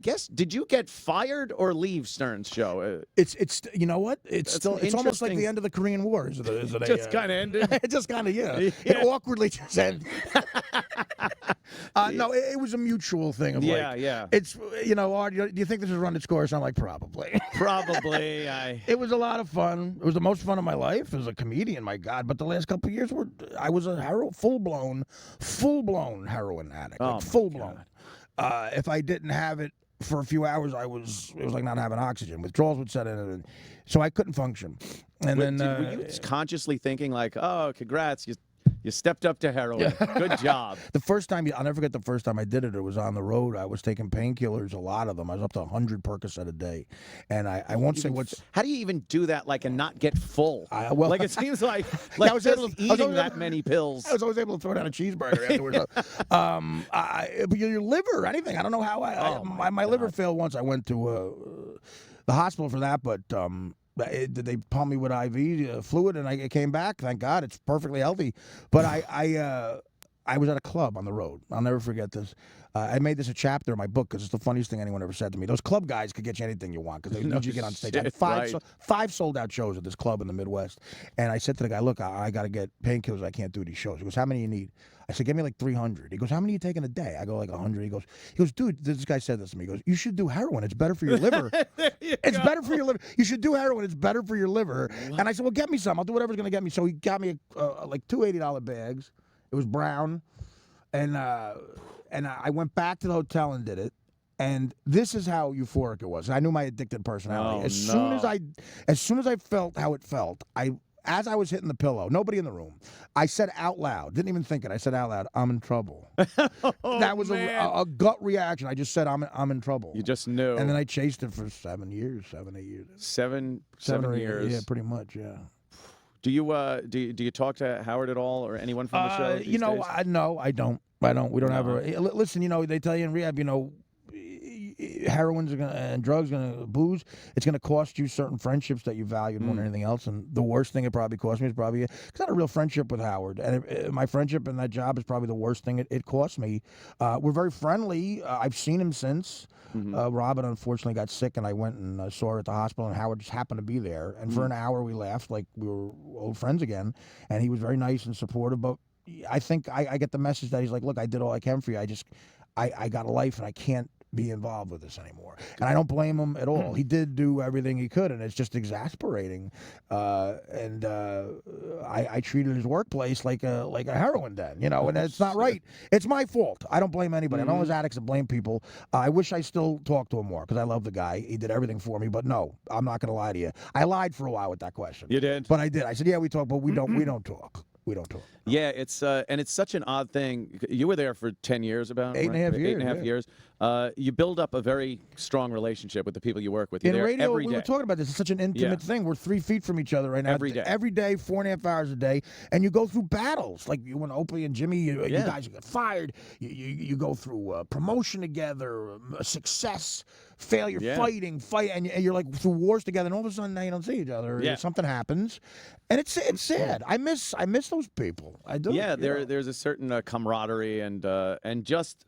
guess, did you get fired or leave Stern's show? It's you know what? It's almost like the end of the Korean War. Is it Just kind of ended. It just kind of It awkwardly just ended. No, it was a mutual thing of yeah. It's Art, do you think this has run its course? I'm like probably. Probably. It was a lot of fun. It was the most fun of my life as a comedian. My God! But the last couple of years I was a full blown heroin addict. Oh, full blown. If I didn't have it for a few hours, it was like not having oxygen. Withdrawals would set in, and so I couldn't function. And then were you consciously thinking like, "Oh, congrats, you stepped up to heroin. Good job." The first time, I'll never forget the first time I did it. It was on the road. I was taking painkillers, a lot of them. I was up to 100 Percocet a day, and I won't say what's. How do you even do that? Like and not get full? Well, like it seems like I was just able to, eating that many pills. I was always able to throw down a cheeseburger afterwards. But your liver, anything. I don't know how my liver failed once. I went to the hospital for that, but. They pumped me with IV fluid, and I came back. Thank God, it's perfectly healthy. But I was at a club on the road. I'll never forget this. I made this a chapter in my book because it's the funniest thing anyone ever said to me. Those club guys could get you anything you want because they need you to get on stage. I had five sold-out shows at this club in the Midwest. And I said to the guy, look, I got to get painkillers. I can't do these shows. He goes, how many you need? I said, give me like 300. He goes, how many are you taking a day? I go, like 100. He goes, dude, this guy said this to me. He goes, you should do heroin. It's better for your liver. It's better for your liver. You should do heroin. It's better for your liver. What? And I said, well, get me some. I'll do whatever's going to get me. So he got me like two $80 bags. It was brown. And I went back to the hotel and did it. And this is how euphoric it was. I knew my addicted personality. As soon as I felt how it felt, as I was hitting the pillow, nobody in the room, I said out loud, didn't even think it. I said out loud, I'm in trouble. That was a gut reaction. I just said, I'm in trouble. You just knew. And then I chased it for 7 years, 8 years. Seven years. Yeah, pretty much, yeah. Do you talk to Howard at all or anyone from the show? No, I don't. We don't have a. Listen, they tell you in rehab, heroin's and drugs, booze, it's gonna cost you certain friendships that you value more than anything else. And the worst thing it probably cost me is probably because I had a real friendship with Howard, and my friendship in that job is probably the worst thing it cost me. We're very friendly. I've seen him since. Robin unfortunately got sick, and I went and saw her at the hospital, and Howard just happened to be there. And for an hour we laughed like we were old friends again, and he was very nice and supportive. But I think I get the message that he's like, look, I did all I can for you. I got a life, and I can't be involved with this anymore. And I don't blame him at all. He did do everything he could, and it's just exasperating. I treated his workplace like a heroin den, and it's not right. It's my fault. I don't blame anybody. I know there's addicts that blame people. I wish I still talked to him more because I love the guy. He did everything for me, but no, I'm not going to lie to you. I lied for a while with that question. You did? But I did. I said, yeah, we talk, but we don't talk. We don't talk. Yeah, it's and it's such an odd thing. You were there for 10 years, about 8.5 years. 8.5 years. You build up a very strong relationship with the people you work with. In radio, we were talking about this. It's such an intimate thing. We're 3 feet from each other right now. Every day. Every day, 4.5 hours a day. And you go through battles. Like you and Opie and Jimmy, you guys get fired. You go through promotion together, success, failure, fight. And you're like through wars together. And all of a sudden, now you don't see each other. Yeah. Something happens. And it's sad. I miss those people. I do. Yeah, there's a certain camaraderie and just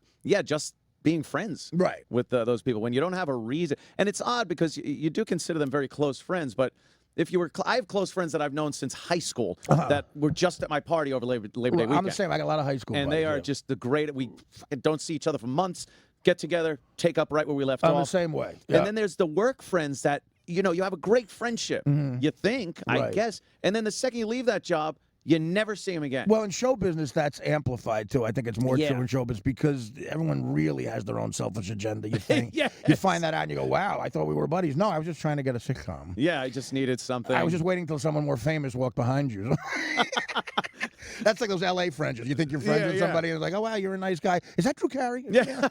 being friends with those people when you don't have a reason. And it's odd because you do consider them very close friends, but if you were, I have close friends that I've known since high school that were just at my party over Labor Day weekend. I'm the same. I got a lot of high school and buddies, they are just the great. We don't see each other for months, get together, take up right where we left off. I'm the same way. And then there's the work friends that, you have a great friendship. You think, I guess. And then the second you leave that job, you never see him again. Well, in show business, that's amplified, too. I think it's more true in show business because everyone really has their own selfish agenda. You think you find that out and you go, wow, I thought we were buddies. No, I was just trying to get a sitcom. Yeah, I just needed something. I was just waiting until someone more famous walked behind you. That's like those L.A. friends. You think you're friends with somebody and it's like, oh, wow, you're a nice guy. Is that true, Carrie? Yeah.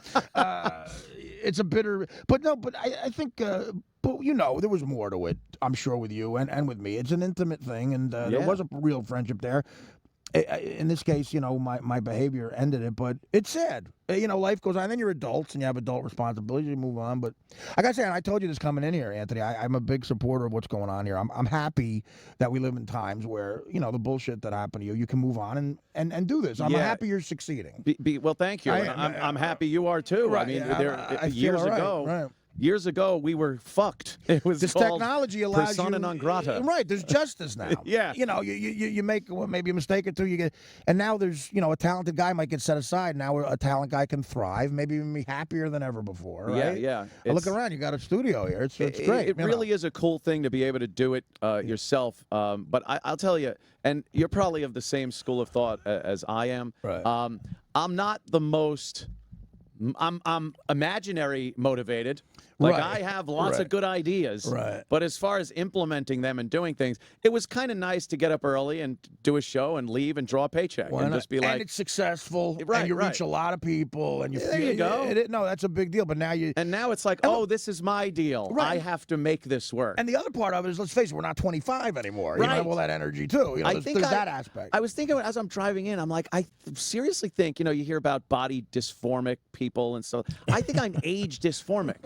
It's a bitter... But I think... But, there was more to it, I'm sure, with you and with me. It's an intimate thing, and there was a real friendship there. in this case, my behavior ended it, but it's sad. Life goes on. And then you're adults and you have adult responsibilities. You move on. But I got to say, and I told you this coming in here, Anthony, I'm a big supporter of what's going on here. I'm happy that we live in times where, the bullshit that happened to you can move on and do this. I'm happy you're succeeding. Well, thank you. I'm happy you are too. Right, I mean, I years feel ago. right. Years ago, we were fucked. It was this called technology allows persona you, non grata. Right? There's justice now. Yeah. You make maybe a mistake or two. You get, and now there's a talented guy might get set aside. Now a talent guy can thrive. Maybe even be happier than ever before. Right? Yeah. I look around. You got a studio here. It's great. It really is a cool thing to be able to do it yourself. But I'll tell you, and you're probably of the same school of thought as I am. Right. I'm not the most. I'm imaginary motivated. Like, I have lots of good ideas. Right. But as far as implementing them and doing things, it was kind of nice to get up early and do a show and leave and draw a paycheck and just be like, and it's successful. Right, and you reach a lot of people, and there you go. No, that's a big deal. But now now it's like, this is my deal. Right. I have to make this work. And the other part of it is, let's face it, we're not 25 anymore. Right. You have all that energy too. There's that aspect. I was thinking as I'm driving in, I'm like, I seriously think, you hear about body dysformic people and stuff. I think I'm age dysformic.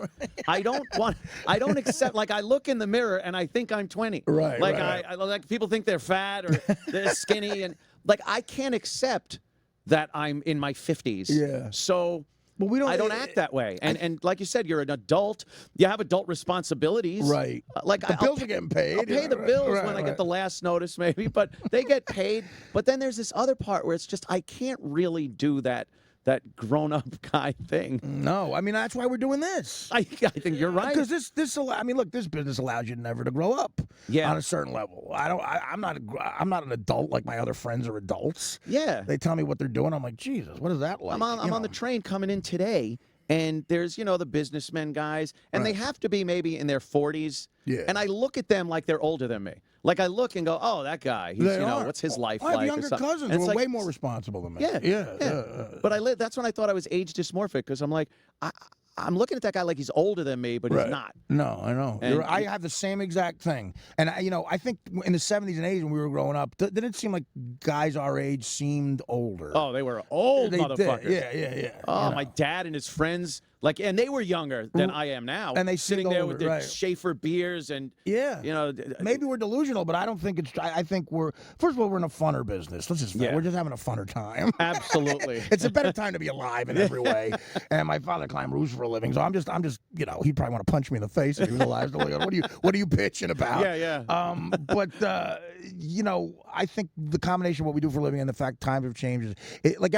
I don't accept, like, I look in the mirror and I think I'm 20. Right. Like, right. I like people think they're fat or they're skinny. And, like, I can't accept that I'm in my 50s. Yeah. So But I don't act that way. And like you said, you're an adult. You have adult responsibilities. Right. Like the bills are getting paid. I'll pay the bills when I get the last notice, maybe. But they get paid. But then there's this other part where it's just I can't really do that grown-up guy thing. No, I mean that's why we're doing this. I think you're right. Because this business allows you never to grow up. Yeah. On a certain level. I'm not an adult like my other friends are adults. Yeah. They tell me what they're doing. I'm like, Jesus, what is that like? I'm on the train coming in today, and there's the businessmen guys, and they have to be maybe in their 40s. Yeah. And I look at them like they're older than me. Like I look and go, oh, that guy. He's, what's his life like? I have younger cousins who are way more responsible than me. Yeah. But that's when I thought I was age dysmorphic because I'm like, I'm looking at that guy like he's older than me, but he's not. No, I know. I have the same exact thing. And, I think in the 70s and 80s when we were growing up, didn't it seem like guys our age seemed older? Oh, they were old motherfuckers. Yeah. Oh, my dad and his friends, and they were younger than I am now. And they sitting there with their Schaefer beers and, maybe we're delusional, but I don't think it's, I think first of all, we're in a funner business. We're just having a funner time. Absolutely. It's a better time to be alive in every way. And my father climbed roofs for a living, so I'm just, he'd probably want to punch me in the face if he was alive. What are you pitching about? Yeah. But I think the combination of what we do for a living and the fact times have changed, like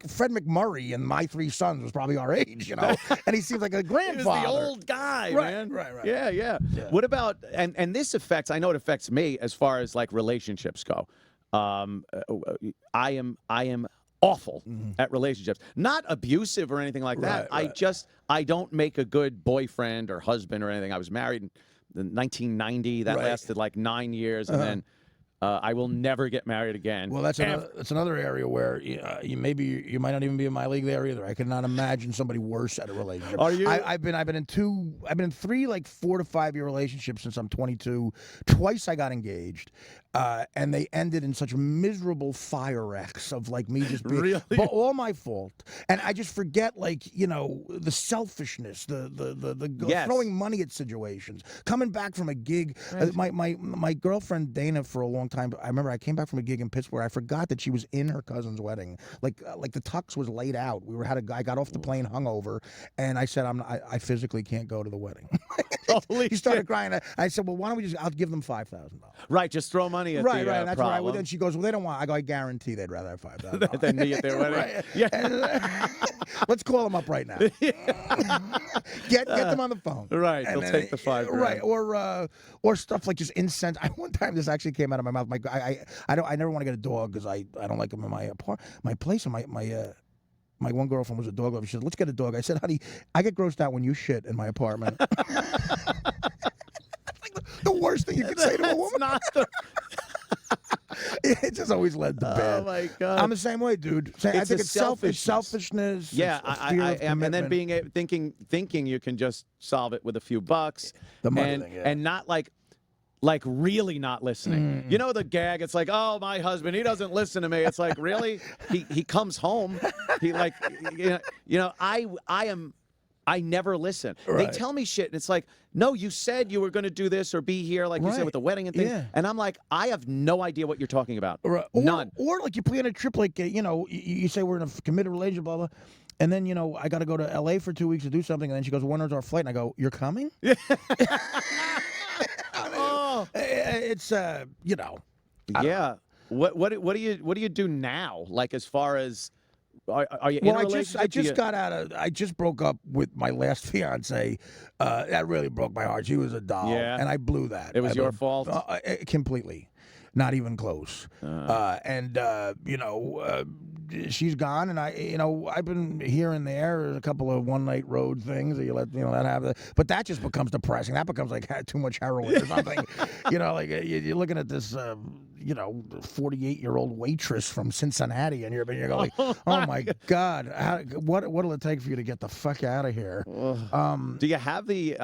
Fred McMurray and my three sons was probably our age, and he seems like a grandfather. He was the old guy, man. Right. Yeah. What about and this affects? I know it affects me as far as like relationships go. I am awful at relationships. Not abusive or anything like that. I don't make a good boyfriend or husband or anything. I was married in 1990. That lasted like 9 years, and then I will never get married again. Well, that's another area where you might not even be in my league there either. I could not imagine somebody worse at a relationship. Are you? I've been in three like 4 to 5 year relationships since I'm 22. Twice I got engaged, and they ended in such miserable fire wrecks of like me just being really? but all my fault. And I just forget the selfishness, the throwing money at situations, coming back from a gig. My girlfriend Dana for a long time. I remember I came back from a gig in Pittsburgh. I forgot that she was in her cousin's wedding. Like the tux was laid out. I got off the plane hungover, and I said I physically can't go to the wedding. He started crying. I said, well, why don't we I'll give them $5,000. Right, just throw money at the right. That's problem. right. And she goes, well, they don't want. I go, I guarantee they'd rather have $5,000 than me at their wedding. Right. Yeah. Let's call them up right now. Get them on the phone. Right, they'll take the $5,000. Right, or stuff like just incense. One time this actually came out of my mouth. I never want to get a dog because I don't like them in my place. And my one girlfriend was a dog lover. She said, let's get a dog. I said, honey, I get grossed out when you shit in my apartment. The worst thing you could say to a woman. It just always led to bad. Oh my God! I'm the same way, dude. I think it's selfishness. Yeah, I am, and then thinking you can just solve it with a few bucks, the money thing, and not like like really not listening. You know the gag? It's like, oh, my husband, he doesn't listen to me. It's like, really? He comes home. He like, I never listen. Right. They tell me shit, and it's like, no, you said you were going to do this or be here, like you said, with the wedding and things. Yeah. And I'm like, I have no idea what you're talking about. Right. None. Or like you plan a trip, like, you say we're in a committed relationship, blah, blah. And then, I got to go to L.A. for 2 weeks to do something. And then she goes, when is our flight? And I go, you're coming? Yeah. It's, Yeah. What do you do now? Like as far as are you in a relationship? I just broke up with my last fiance. That really broke my heart. She was a doll. Yeah. And I blew that. It was your fault? Completely. Not even close. She's gone, and I've been here and there, a couple of one-night road things that you let that happen. But that just becomes depressing. That becomes like too much heroin or something. Like you're looking at this, 48-year-old waitress from Cincinnati, and you're going, oh my God, what'll it take for you to get the fuck out of here? Do you have the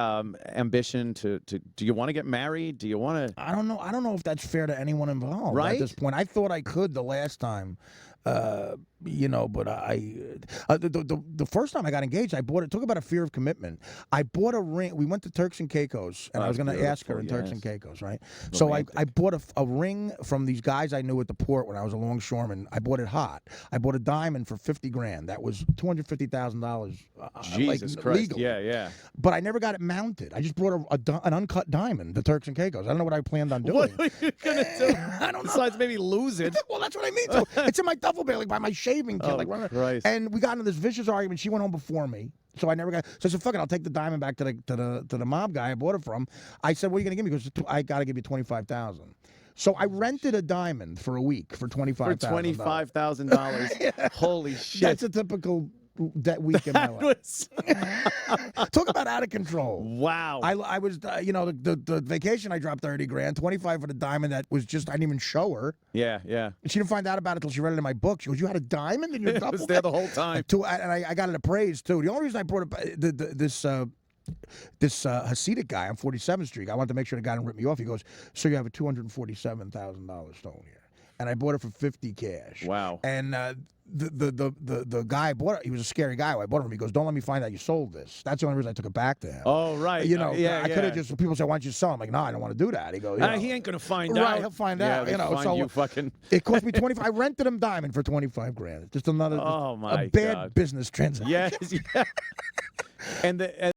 ambition to? Do you want to get married? Do you want to? I don't know. I don't know if that's fair to anyone involved right? At this point. I thought I could the last time. But the first time I got engaged, I bought it. Talk about a fear of commitment. I bought a ring. We went to Turks and Caicos, and I was going to ask her in Turks and Caicos, right? Romantic. So I bought a ring from these guys I knew at the port when I was a longshoreman. I bought it hot. I bought a diamond for $50,000. That was $250,000. Jesus Christ! Legal. Yeah. But I never got it mounted. I just brought an uncut diamond to Turks and Caicos. I don't know what I planned on doing. What are you gonna do? I don't know. Besides maybe lose it. Well, that's what I mean. So it's in my duffel bag, like by my shaving kit. Christ. And we got into this vicious argument. She went home before me, so I never got. So I said, "Fuck it, I'll take the diamond back to the mob guy I bought it from." I said, "What are you gonna give me?" He goes, "I gotta give you $25,000." So I rented a diamond for a week for $25,000. For $25,000. Holy shit! That's a typical that week in my life. Talk about out of control. Wow. I was, the vacation I dropped $30,000, 25 for the diamond that was just I didn't even show her. Yeah. She didn't find out about it until she read it in my book. She goes, "You had a diamond in your duffel?" It was there the whole time. And I got it appraised too. The only reason I brought it, this Hasidic guy on 47th Street, I wanted to make sure the guy didn't rip me off. He goes, "So you have a $247,000 stone here," and I bought it for $50 cash. Wow. And the guy bought it. He was a scary guy. I bought it from him. He goes, "Don't let me find out you sold this." That's the only reason I took it back to him. Oh, right. I could have just. People say, "Why don't you sell?" I'm like, "No, I don't want to do that." He goes, he ain't gonna find out. Right, he'll find out. Find you fucking. It cost me 25. I rented him diamond for $25,000. Just another. Oh my a bad God. business transaction. Yes. Yeah. And